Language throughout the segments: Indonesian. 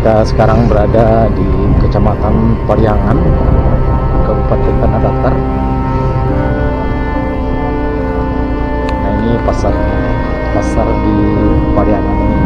Kita sekarang berada di Kecamatan Pariangan, Kabupaten Tanah Datar. Nah, ini pasar di Pariangan ini.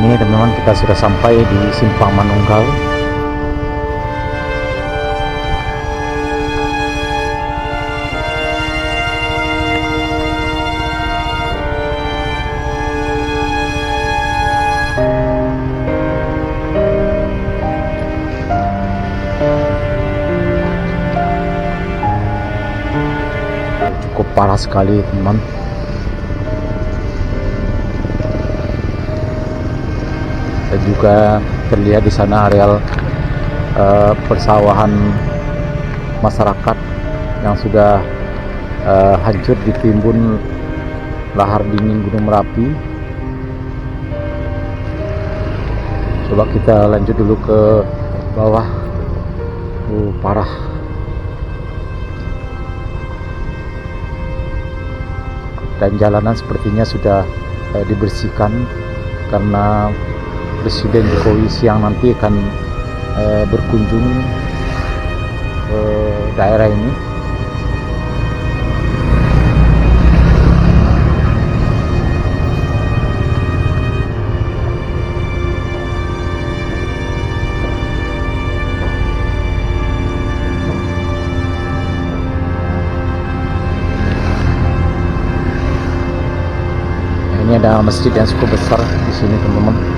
Ini teman-teman, kita sudah sampai di Simpang Manunggal. Cukup parah sekali teman. Dan juga terlihat di sana areal persawahan masyarakat yang sudah hancur ditimbun lahar dingin Gunung Merapi. Coba kita lanjut dulu ke bawah. Parah. Dan jalanan sepertinya sudah dibersihkan karena Presiden Jokowi siang nanti akan berkunjung ke daerah ini. Ini ada masjid yang cukup besar di sini teman-teman.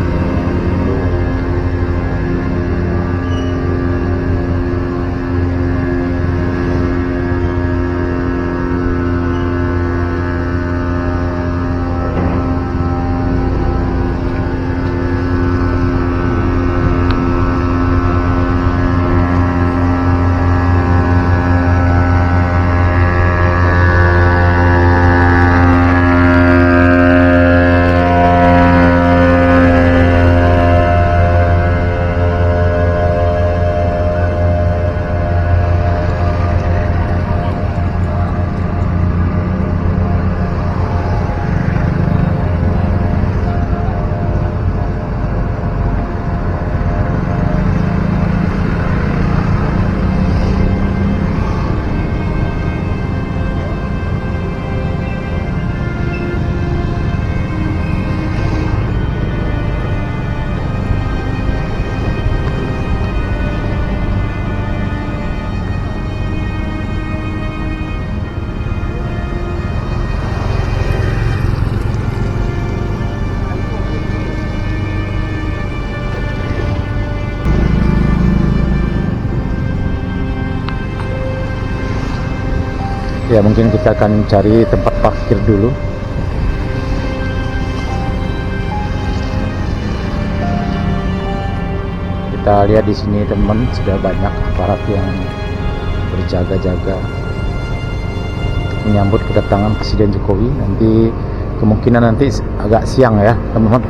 Ya, mungkin kita akan cari tempat parkir dulu. Kita lihat di sini teman, sudah banyak aparat yang berjaga-jaga menyambut kedatangan Presiden Jokowi. Nanti kemungkinan nanti agak siang ya teman-teman.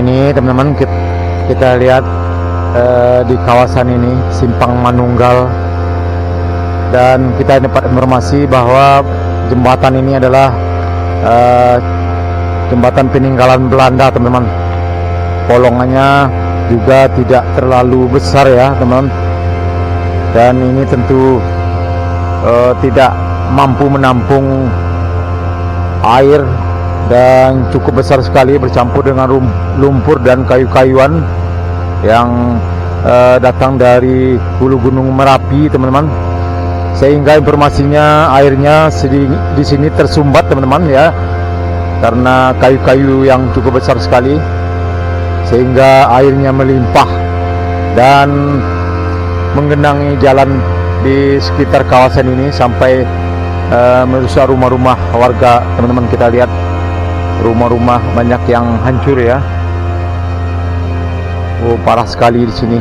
ini teman-teman, kita lihat di kawasan ini Simpang Manunggal, dan kita dapat informasi bahwa jembatan ini adalah jembatan peninggalan Belanda, teman-teman. Bolongannya juga tidak terlalu besar ya, teman-teman, dan ini tentu tidak mampu menampung air dan cukup besar sekali, bercampur dengan lumpur dan kayu-kayuan yang datang dari hulu Gunung Merapi, teman-teman, sehingga informasinya airnya di sini tersumbat, teman-teman ya, karena kayu-kayu yang cukup besar sekali, sehingga airnya melimpah dan menggenangi jalan di sekitar kawasan ini sampai merusak rumah-rumah warga, teman-teman. Kita lihat rumah-rumah banyak yang hancur ya. Oh, parah sekali di sini.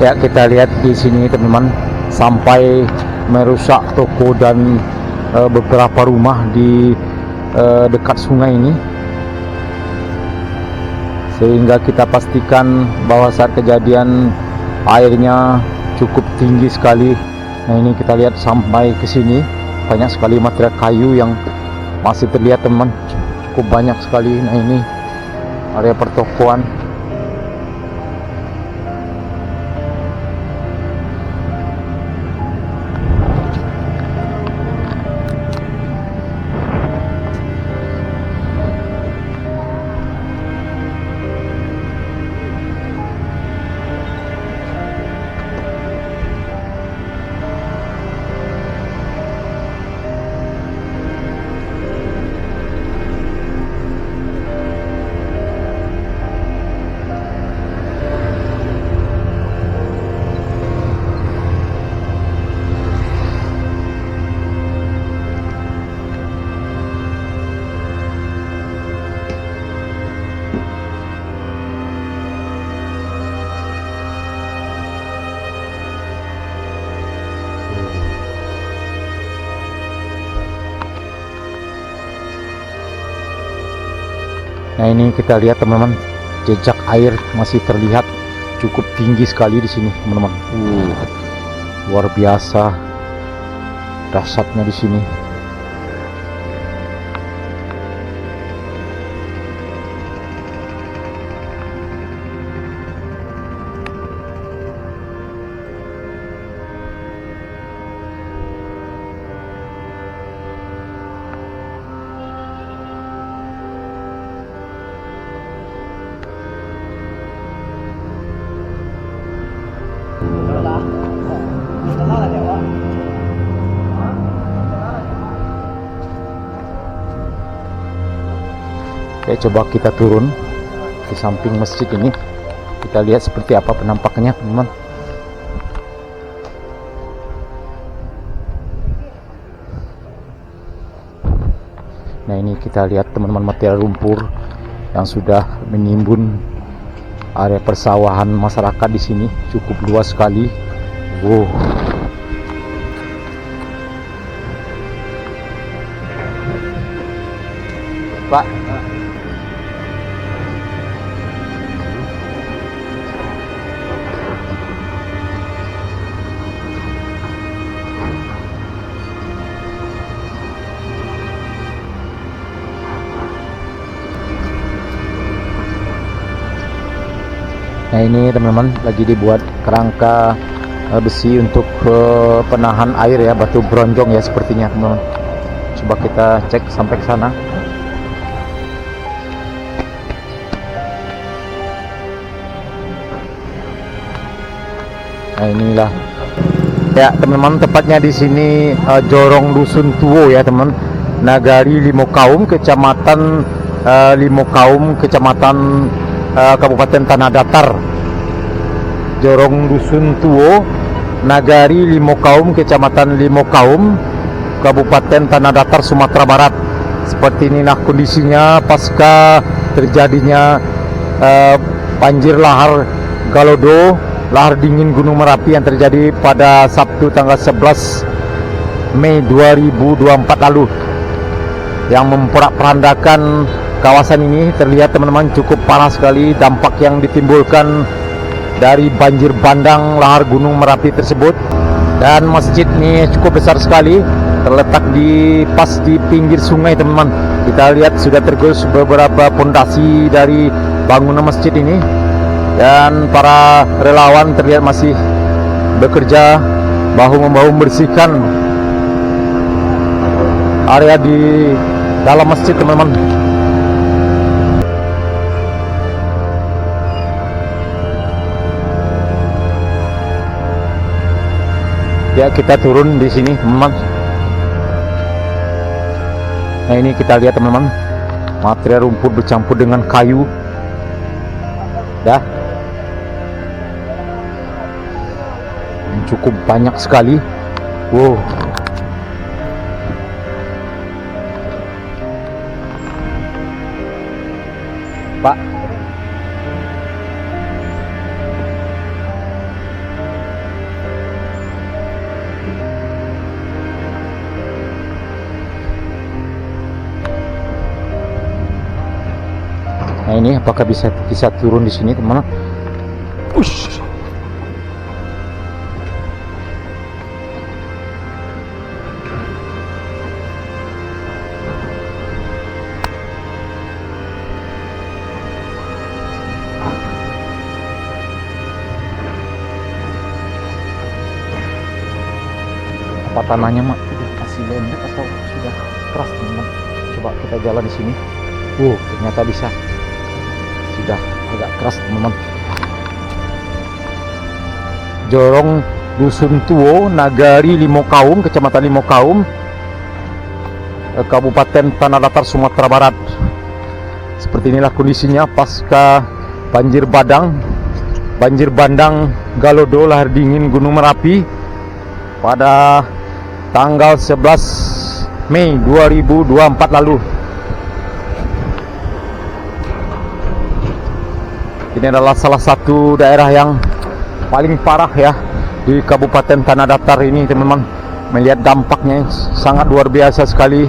Ya, kita lihat di sini, teman-teman, sampai merusak toko dan beberapa rumah di dekat sungai ini, sehingga kita pastikan bahwa saat kejadian airnya cukup tinggi sekali. Nah, ini kita lihat sampai ke sini banyak sekali material kayu yang masih terlihat, teman-teman, cukup banyak sekali. Nah, ini area pertokoan. Nah, ini kita lihat, teman-teman, jejak air masih terlihat cukup tinggi sekali di sini, teman-teman. Luar biasa dahsyatnya di sini. Oke, coba kita turun di samping masjid ini, kita lihat seperti apa penampakannya, teman-teman. Nah, ini kita lihat, teman-teman, material lumpur yang sudah menimbun area persawahan masyarakat di sini, cukup luas sekali. Wow. Pak. Nah ini teman-teman lagi dibuat kerangka besi untuk penahan air ya, batu bronjong ya sepertinya teman-teman. Coba kita cek sampai ke sana. Nah inilah ya teman-teman, tepatnya di sini Jorong Dusun Tuo ya teman, Nagari Limokaum, Kecamatan Limokaum, Kecamatan Kabupaten Tanah Datar. Jorong Dusun Tuo, Nagari Limokaum, Kecamatan Limokaum, Kabupaten Tanah Datar, Sumatera Barat. Seperti inilah kondisinya pasca terjadinya banjir lahar Galodo, lahar dingin Gunung Merapi yang terjadi pada Sabtu tanggal 11 Mei 2024 lalu, yang memporak-porandakan kawasan ini. Terlihat teman-teman cukup parah sekali dampak yang ditimbulkan dari banjir bandang lahar Gunung Merapi tersebut. Dan masjid ini cukup besar sekali, terletak pas di pinggir sungai teman-teman. Kita lihat sudah tergerus beberapa pondasi dari bangunan masjid ini, dan para relawan terlihat masih bekerja bahu-membahu membersihkan area di dalam masjid teman-teman. Ya kita turun di sini teman-teman. Nah ini kita lihat teman-teman, material rumput bercampur dengan kayu. Dah cukup banyak sekali. Wow. Pak, nah ini apakah bisa turun di sini teman-teman? Ush. Apa tanahnya mak masih lembek atau sudah keras teman-teman? Coba kita jalan di sini. Ternyata bisa, sudah agak keras teman-teman. Jorong Dusun Tuo, Nagari Limokaum, Kecamatan Limokaum, Kabupaten Tanah Datar, Sumatera Barat. Seperti inilah kondisinya pasca banjir bandang Galodo, lahar dingin Gunung Merapi pada tanggal 11 Mei 2024 lalu. Ini adalah salah satu daerah yang paling parah ya di Kabupaten Tanah Datar ini teman-teman. Melihat dampaknya sangat luar biasa sekali.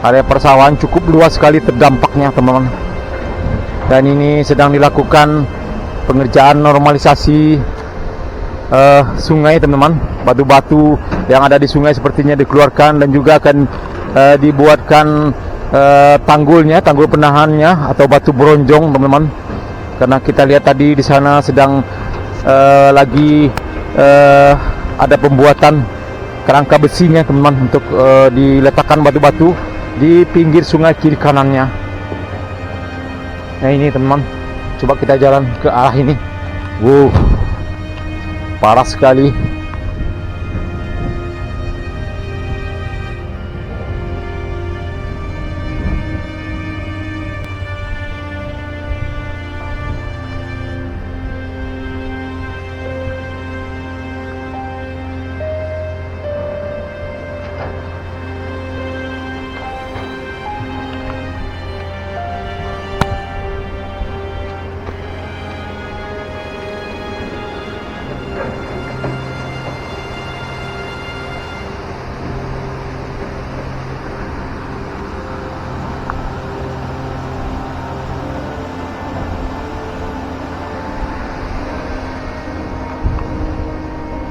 Area persawahan cukup luas sekali terdampaknya teman-teman. Dan ini sedang dilakukan pengerjaan normalisasi sungai teman-teman. Batu-batu yang ada di sungai sepertinya dikeluarkan, dan juga akan dibuatkan tanggul penahannya atau batu bronjong teman-teman. Karena kita lihat tadi di sana sedang lagi ada pembuatan kerangka besinya teman-teman, untuk diletakkan batu-batu di pinggir sungai kiri kanannya. Nah ini teman-teman, coba kita jalan ke arah ini. Parah sekali.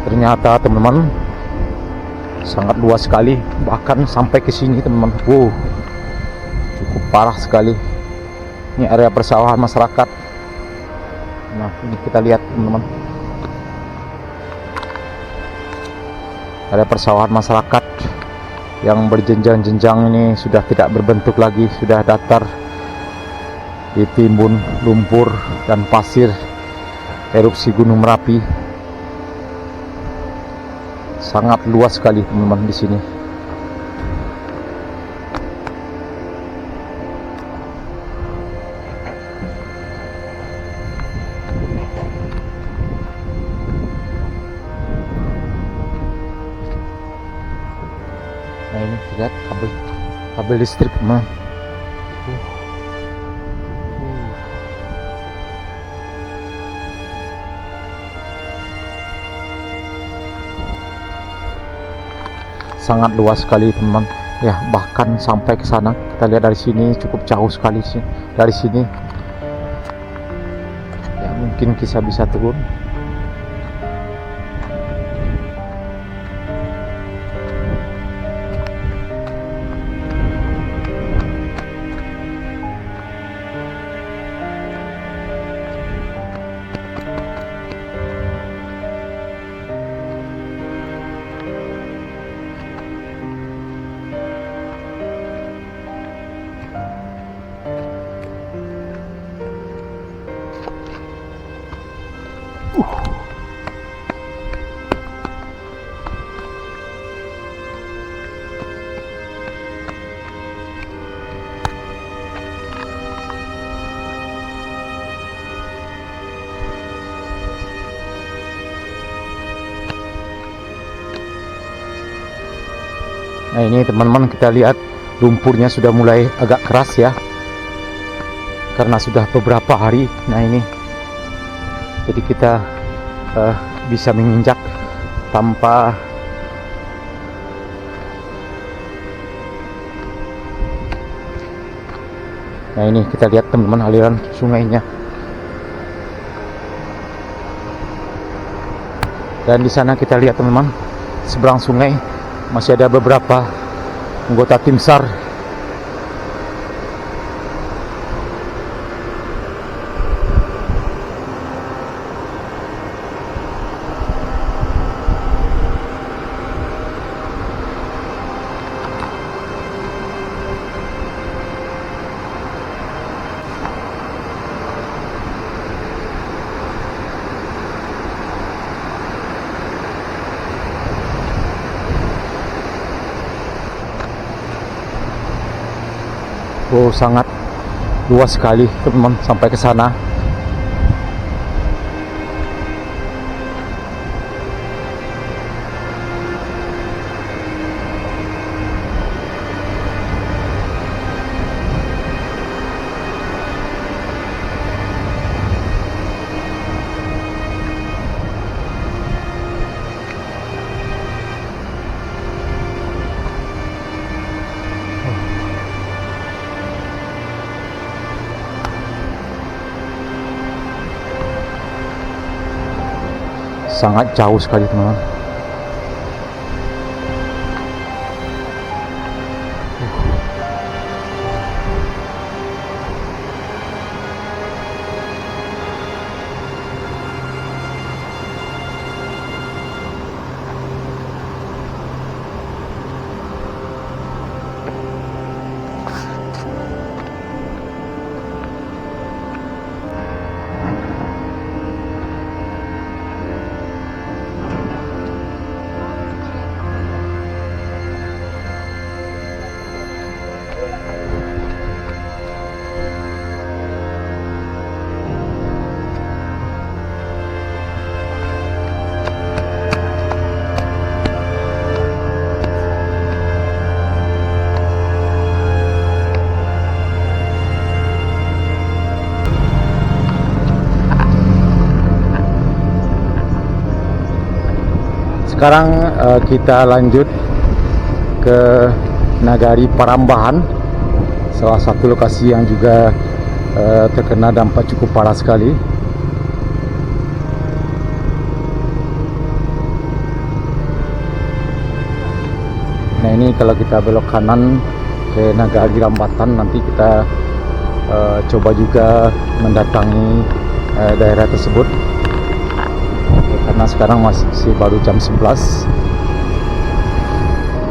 Ternyata teman-teman sangat luas sekali, bahkan sampai ke sini teman-teman. Wow, cukup parah sekali. Ini area persawahan masyarakat. Nah, ini kita lihat teman-teman, area persawahan masyarakat yang berjenjang-jenjang ini sudah tidak berbentuk lagi, sudah datar, ditimbun lumpur dan pasir erupsi Gunung Merapi. Sangat luas sekali teman-teman di sini. Nah, ini lihat kabel listrik teman. Sangat luas sekali teman, ya, bahkan sampai ke sana. Kita lihat dari sini cukup jauh sekali sih dari sini. Ya, mungkin kita bisa turun. Nah, ini teman-teman, kita lihat lumpurnya sudah mulai agak keras ya, karena sudah beberapa hari. Nah, ini jadi kita bisa menginjak tanpa nah, ini kita lihat teman-teman aliran sungainya. Dan di sana kita lihat teman-teman, seberang sungai masih ada beberapa anggota tim SAR. Oh, sangat luas sekali teman-teman sampai ke sana. Sangat jauh sekali teman-teman. Sekarang kita lanjut ke Nagari Parambahan, salah satu lokasi yang juga terkena dampak cukup parah sekali. ini kalau kita belok kanan ke Nagari Rambatan, nanti kita coba juga mendatangi daerah tersebut. Karena sekarang masih baru jam 11.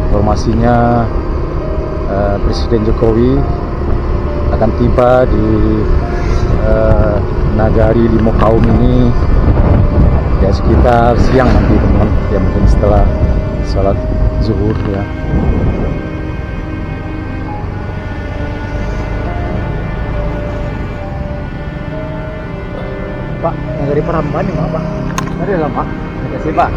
Informasinya Presiden Jokowi akan tiba di Nagari Limokaum ini ya sekitar siang nanti teman-teman, ya mungkin setelah salat zuhur ya. Pak, Nagari Prambanan ini Pak. Ada lah Pak. Terima kasih Pak.